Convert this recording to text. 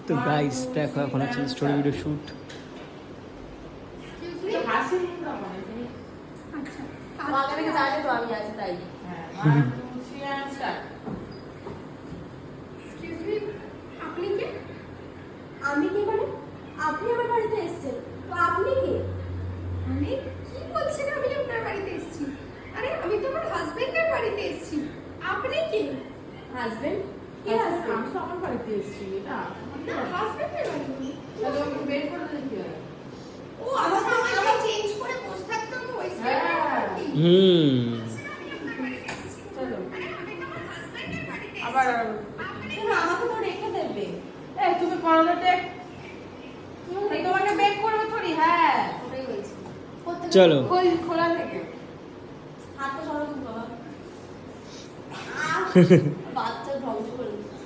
তো গাইস দেখো এখন হচ্ছে স্টোরি ভিডিও শুট। আমি কে মানে? আপনি আমার বাড়িতে এসেছেন, তো আপনি কে? আমি কি বলছেন? আমি আপনার বাড়িতে এসেছি? আরে আমি তো আমার হাজবেন্ডের বাড়িতে এসেছি। আপনি কে? হাজবেন্ড? কে হাজবেন্ড? আমি তো আমার বাড়িতে এসেছি না। না, হাজবেন্ডের বাড়িতে। তাহলে ওকে বের করে দিন কি হয়? ও আচ্ছা, আমি চেঞ্জ করে বসে থাকতাম তো ওই সাইডে। চলো আরে আবার কেন আমাকে তো রেখে দেবে? এই তুমি করোনা টেক তোমাকে বের করবে থোড়ি। হ্যাঁ ওটাই বলছি। চলো ওই খোলা থেকে হাতটা সরাও কিন্তু বাবা। বাচ্চা ধ্বংস করে দিচ্ছে।